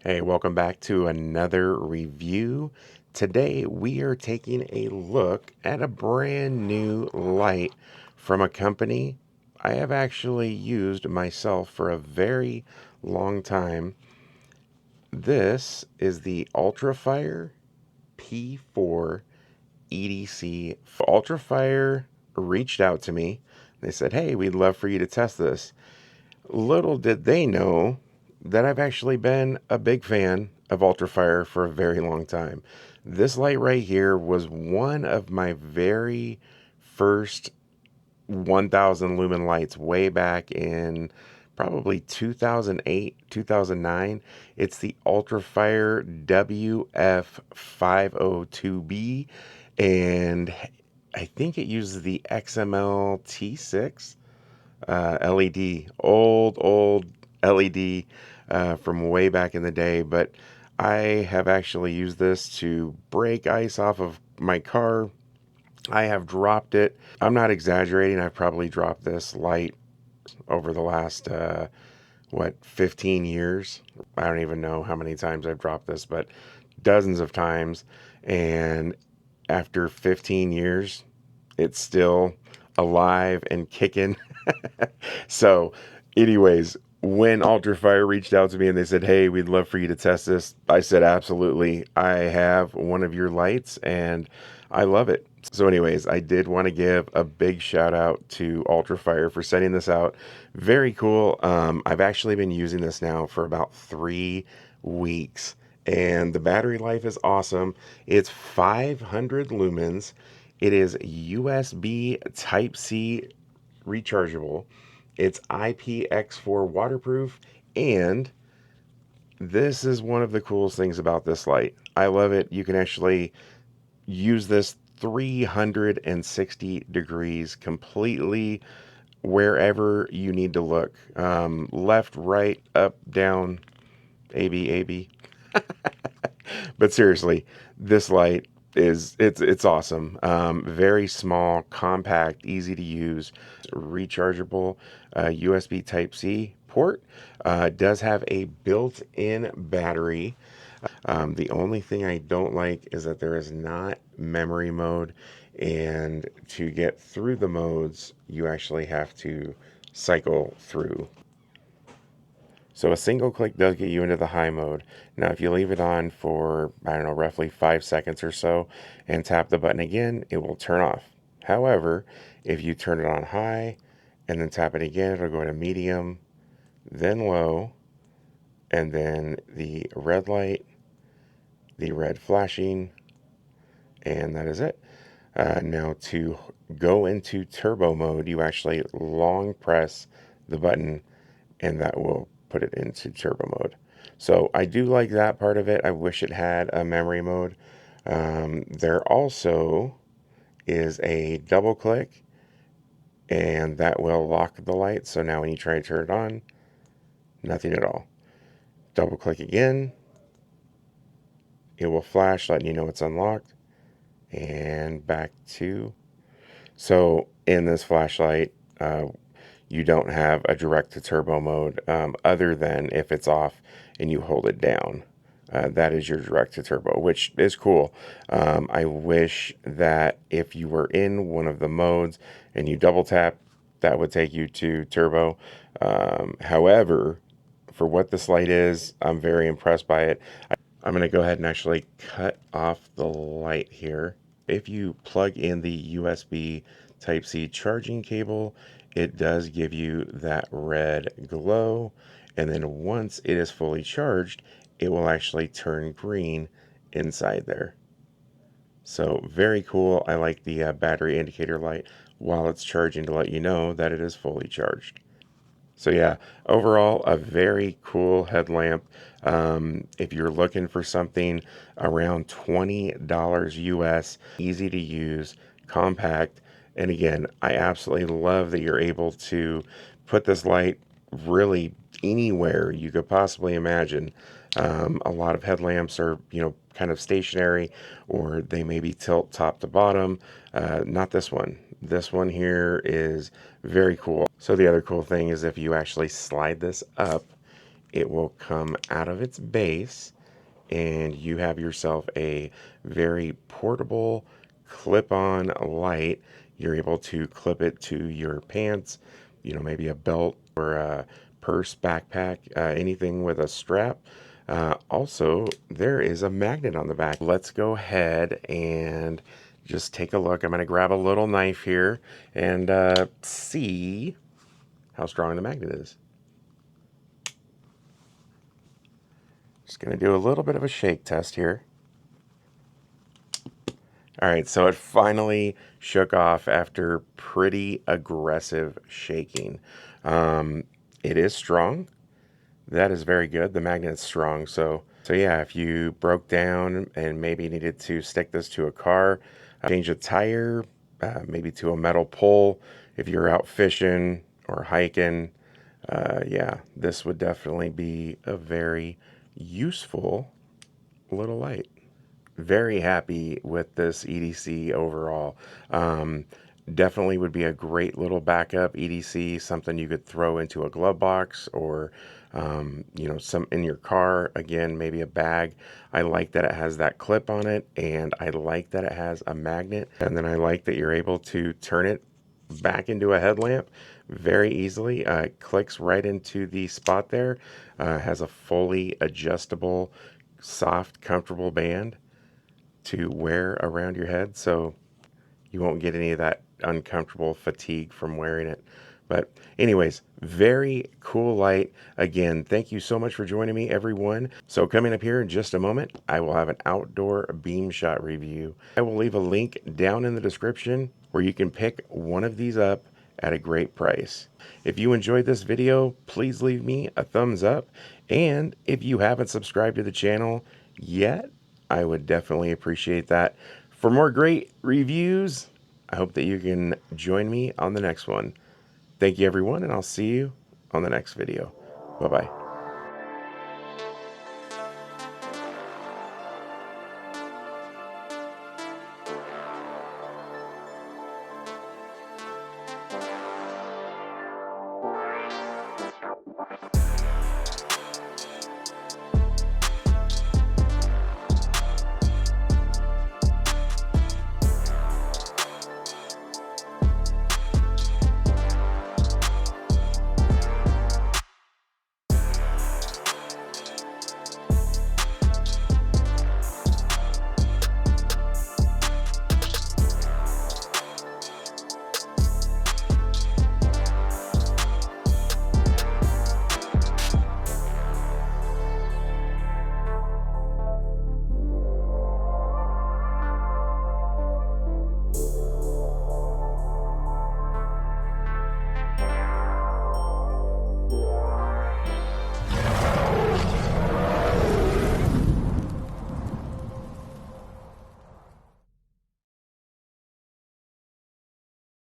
Hey, welcome back to another review. Today we are taking a look at a brand new light from a company I have actually used myself for a very long time. This is the UltraFire P4 EDC. UltraFire reached out to me. They said, hey, we'd love for you to test this. Little did they know that I've actually been a big fan of UltraFire for a very long time. This light right here was one of my very first 1000 lumen lights way back in probably 2008, 2009. It's the UltraFire WF502B, and I think it uses the XML T6 LED, old LED from way back in the day. But I have actually used this to break ice off of my car. I have dropped it. I'm not exaggerating. I've probably dropped this light over the last 15 years. I don't even know how many times I've dropped this, but dozens of times. And after 15 years, it's still alive and kicking. So, anyways, when UltraFire reached out to me and they said, hey, we'd love for you to test this, I said, absolutely. I have one of your lights and I love it. So, anyways, I did want to give a big shout out to UltraFire for sending this out. Very cool. I've actually been using this now for about 3 weeks, and the battery life is awesome. It's 500 lumens. It is USB Type-C rechargeable. It's IPX4 waterproof, and this is one of the coolest things about this light. I love it. You can actually use this 360 degrees completely wherever you need to look. Left, right, up, down, AB, AB. But seriously, this light it's awesome. Very small, compact, easy to use, rechargeable, USB Type-C port. Does have a built-in battery. The only thing I don't like is that there is not memory mode, and to get through the modes, you actually have to cycle through. So a single click does get you into the high mode. Now, if you leave it on for, I don't know, roughly 5 seconds or so and tap the button again, it will turn off. However, if you turn it on high and then tap it again, it'll go to medium, then low, and then the red light, the red flashing, and that is it. Now, to go into turbo mode, you actually long press the button and that will put it into turbo mode. So I do like that part of it. I wish it had a memory mode. There also is a double click, and that will lock the light. So now when you try to turn it on, nothing at all. Double click again, it will flash letting you know it's unlocked, and back to. So in this flashlight, you don't have a direct to turbo mode other than if it's off and you hold it down. That is your direct to turbo, which is cool. I wish that if you were in one of the modes and you double tap, that would take you to turbo. However, for what this light is, I'm very impressed by it. I'm going to go ahead and actually cut off the light here. If you plug in the USB Type-C charging cable, it does give you that red glow, and then once it is fully charged, it will actually turn green inside there. So very cool. I like the battery indicator light while it's charging to let you know that it is fully charged. So yeah, overall, a very cool headlamp. If you're looking for something around $20 US, easy to use, compact, and again, I absolutely love that you're able to put this light really anywhere you could possibly imagine. A lot of headlamps are, kind of stationary, or they maybe tilt top to bottom. Not this one. This one here is very cool. So the other cool thing is if you actually slide this up, it will come out of its base, and you have yourself a very portable clip-on light. You're able to clip it to your pants, maybe a belt or a purse, backpack, anything with a strap. Also, there is a magnet on the back. Let's go ahead and just take a look. I'm going to grab a little knife here and see how strong the magnet is. Just going to do a little bit of a shake test here. All right, so it finally shook off after pretty aggressive shaking. It is strong. That is very good. The magnet is strong. So yeah, if you broke down and maybe needed to stick this to a car, change a tire, maybe to a metal pole, if you're out fishing or hiking, yeah, this would definitely be a very useful little light. Very happy with this EDC overall. Definitely would be a great little backup EDC, something you could throw into a glove box or, some in your car. Again, maybe a bag. I like that it has that clip on it, and I like that it has a magnet. And then I like that you're able to turn it back into a headlamp very easily. It clicks right into the spot there. Has a fully adjustable, soft, comfortable band to wear around your head, so you won't get any of that uncomfortable fatigue from wearing it. But anyways, very cool light. Again, thank you so much for joining me, everyone. So coming up here in just a moment, I will have an outdoor beam shot review. I will leave a link down in the description where you can pick one of these up at a great price. If you enjoyed this video, please leave me a thumbs up. And if you haven't subscribed to the channel yet, I would definitely appreciate that. For more great reviews, I hope that you can join me on the next one. Thank you, everyone, and I'll see you on the next video. Bye-bye.